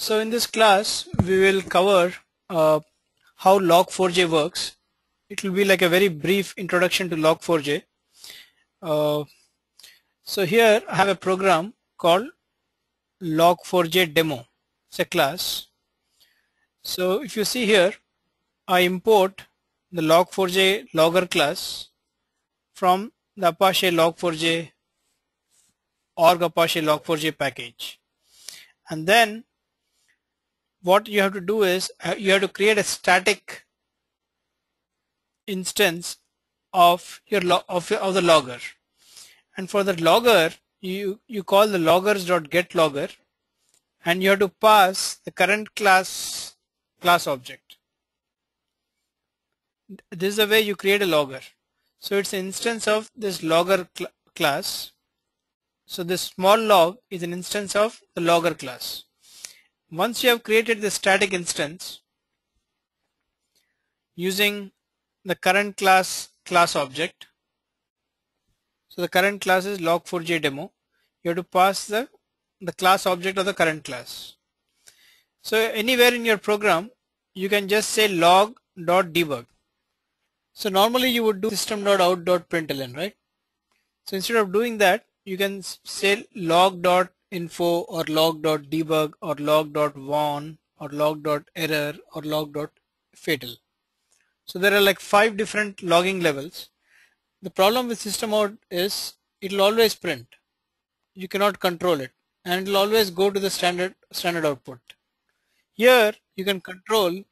So in this class we will cover how log4j works. It will be like a very brief introduction to log4j. So here I have a program called log4j-demo. It's a class. So if you see here, I import the log4j logger class from the Apache log4j org Apache log4j package. And then what you have to do is you have to create a static instance of your of the logger, and for the logger you call the loggers.getLogger, and you have to pass the current class object. This is the way you create a logger. So it's an instance of this logger class. So this small log is an instance of the logger class. Once you have created the static instance using the current class object, so the current class is log4j-demo, you have to pass the class object of the current class. So anywhere in your program you can just say log.debug. So normally you would do system.out.println, right? So instead of doing that, you can say log.info or log.debug or log.warn or log.error or log.fatal. So there are like 5 different logging levels. The problem with system out is it will always print. You cannot control it, and it will always go to the standard output. Here you can control,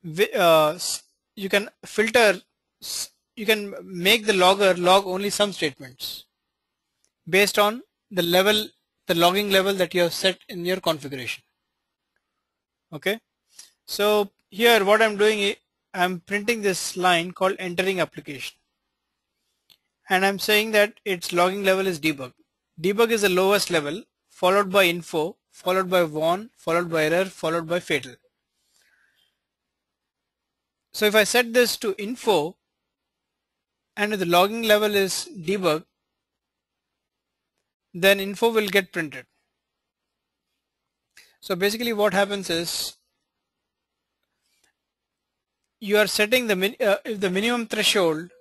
you can filter, you can make the logger log only some statements based on the logging level that you have set in your configuration. Okay, so here what I'm doing is I'm printing this line called entering application, and I'm saying that its logging level is debug. Debug is the lowest level, followed by info, followed by warn, followed by error, followed by fatal. So if I set this to info and the logging level is debug, then info will get printed. So basically what happens is you are setting if the minimum threshold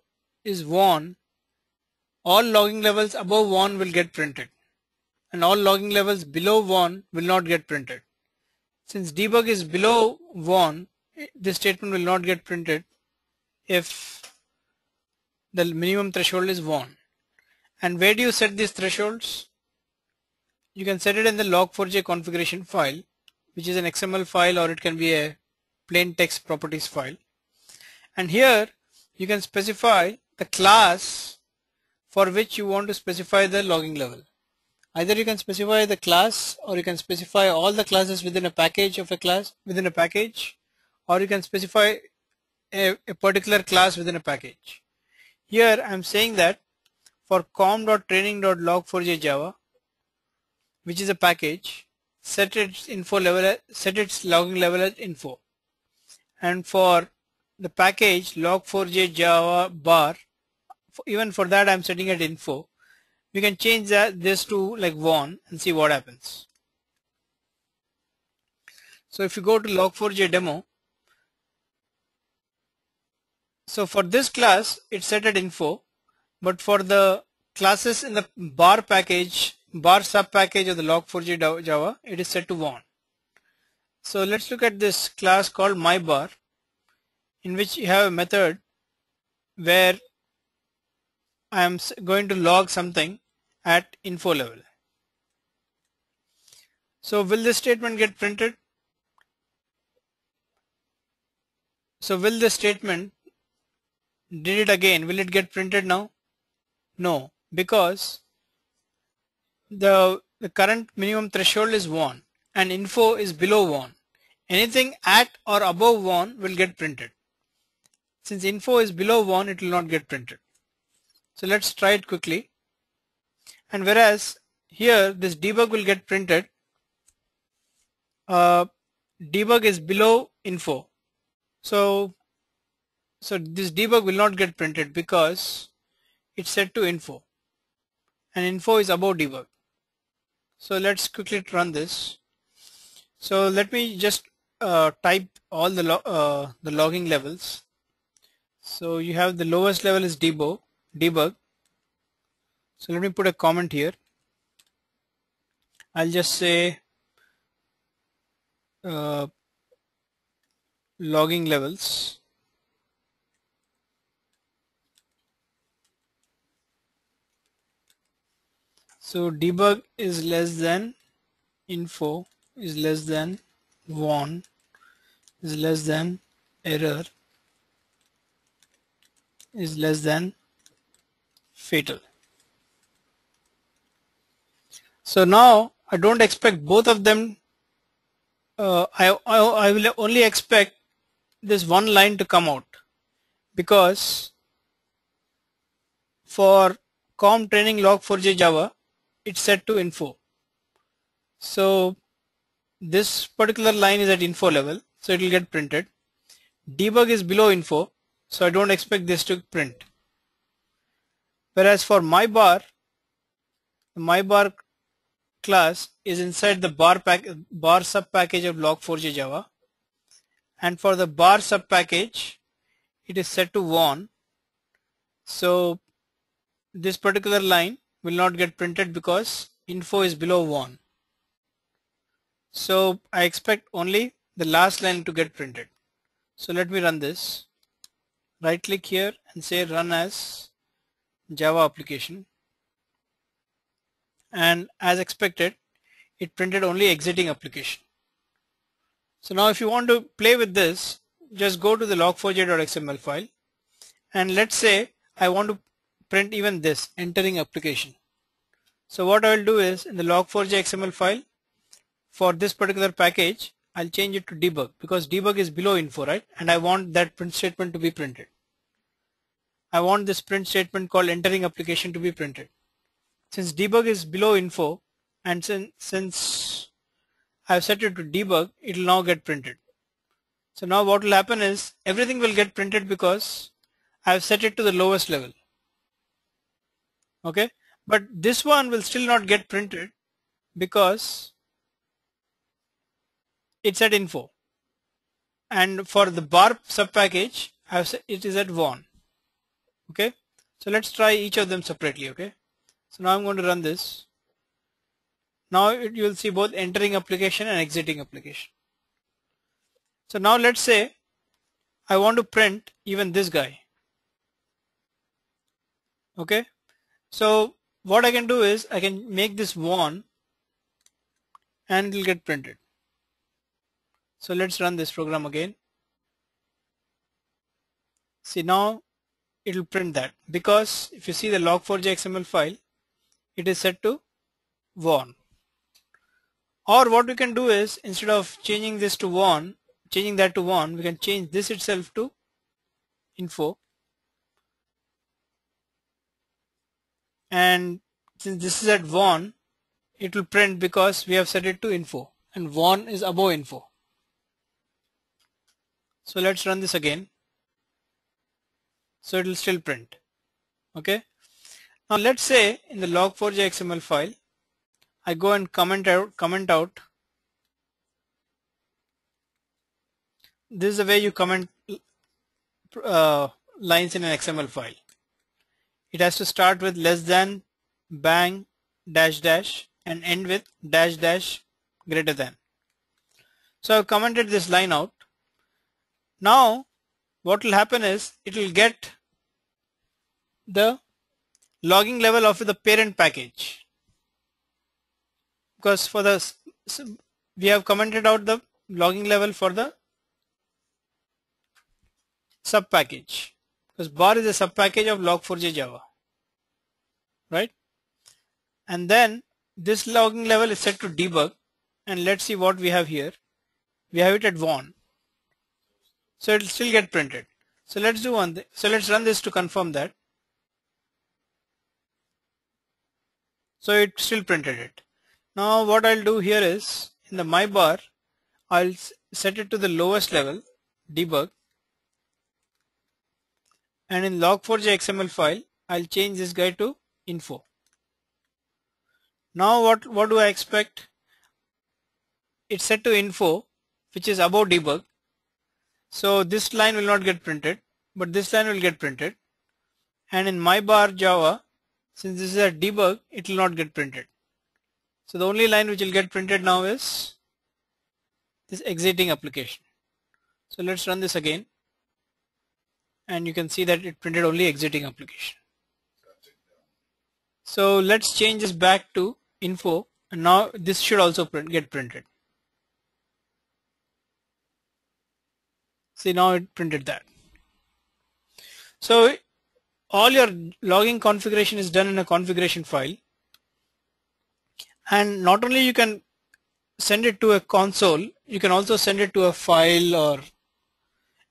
is 1, all logging levels above 1 will get printed, and all logging levels below 1 will not get printed. Since debug is below 1, this statement will not get printed if the minimum threshold is 1. And where do you set these thresholds? You can set it in the log4j configuration file, which is an XML file, or it can be a plain text properties file. And here you can specify the class for which you want to specify the logging level. Either you can specify the class, or you can specify all the classes within a package of a class within a package, or you can specify a particular class within a package. Here I'm saying that for com.training.log4j-java, which is a package, set its info level, set its logging level as info, and for the package log4j-java bar, even for that I'm setting it info. We can change this to like 1 and see what happens. So if you go to log4j-demo, so for this class it's set at info, but for the classes in the bar package, bar sub package of the log4j-java, it is set to 1. So let's look at this class called myBar, in which you have a method where I am going to log something at info level. So will this statement get printed? So will this statement did it again, will it get printed now? No, because the current minimum threshold is 1 and info is below 1. Anything at or above 1 will get printed. Since info is below 1, it will not get printed. So let's try it quickly. And whereas here this debug will get printed, debug is below info. So this debug will not get printed because it's set to info, and info is above debug. So let's quickly run this. So let me just type all the logging levels. So you have the lowest level is debug. So let me put a comment here. I'll just say logging levels. So debug is less than info is less than warn is less than error is less than fatal. So now I don't expect both of them. I will only expect this one line to come out, because for com training log4j Java it's set to info. So this particular line is at info level, so it will get printed. Debug is below info, so I don't expect this to print. Whereas for my bar class is inside the bar sub package of log4j Java, and for the bar sub package it is set to warn. So this particular line will not get printed because info is below warn. So I expect only the last line to get printed. So let me run this. Right click here and say run as Java application, and as expected it printed only exiting application. So now if you want to play with this, just go to the log4j.xml file, and let's say I want to print even this entering application. So what I will do is, in the log4j.xml file, for this particular package I'll change it to debug, because debug is below info, right? And I want that print statement to be printed. I want this print statement called entering application to be printed. Since debug is below info, and since I've set it to debug, it will now get printed. So now what will happen is everything will get printed because I've set it to the lowest level. Okay, but this one will still not get printed because it's at info, and for the bar sub package it is at warn. Okay, so let's try each of them separately. Okay, so now I'm going to run this. Now you will see both entering application and exiting application. So now let's say I want to print even this guy. Okay, so what I can do is I can make this warn and it will get printed. So let's run this program again. See, now it will print that, because if you see the log4j XML file, it is set to warn. Or what we can do is, instead of changing that to warn, we can change this itself to info. And since this is at warn, it will print because we have set it to info, and warn is above info. So let's run this again. So it will still print. Okay. Now let's say in the log4j XML file, I go and comment out. This is the way you comment lines in an XML file. It has to start with less than, bang, dash dash, and end with dash dash greater than. So I've commented this line out. Now what will happen is it will get the logging level of the parent package, because for the we have commented out the logging level for the sub package, because bar is a sub package of log4j Java, right? And then this logging level is set to debug, and let's see what we have here. We have it at warn, so it will still get printed. So let's do one thing. So let's run this to confirm that. So it still printed it. Now what I'll do here is, in the my bar, I'll set it to the lowest level, debug, and in log4j XML file I'll change this guy to info. Now what do I expect? it's set to info, which is above debug. So this line will not get printed, but this line will get printed. And in my bar Java, since this is a debug, it will not get printed. So the only line which will get printed now is this exiting application. So let's run this again, and you can see that it printed only exiting application. So let's change this back to info, and now this should also get printed. See, now it printed that. So all your logging configuration is done in a configuration file, and not only you can send it to a console, you can also send it to a file,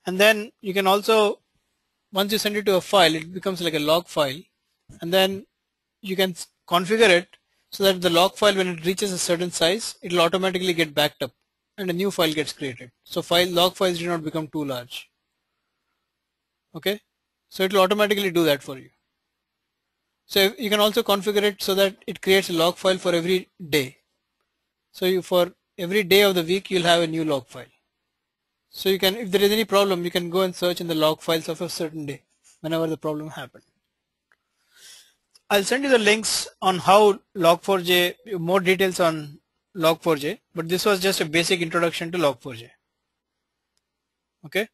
and then you can also, once you send it to a file, it becomes like a log file, and then you can configure it so that the log file, when it reaches a certain size, it will automatically get backed up and a new file gets created. So log files do not become too large. Okay, so it will automatically do that for you. So you can also configure it so that it creates a log file for every day. So for every day of the week, you'll have a new log file. So you can, if there is any problem, you can go and search in the log files of a certain day whenever the problem happened. I'll send you the links on how log4j, more details on log4j, but this was just a basic introduction to log4j. Okay.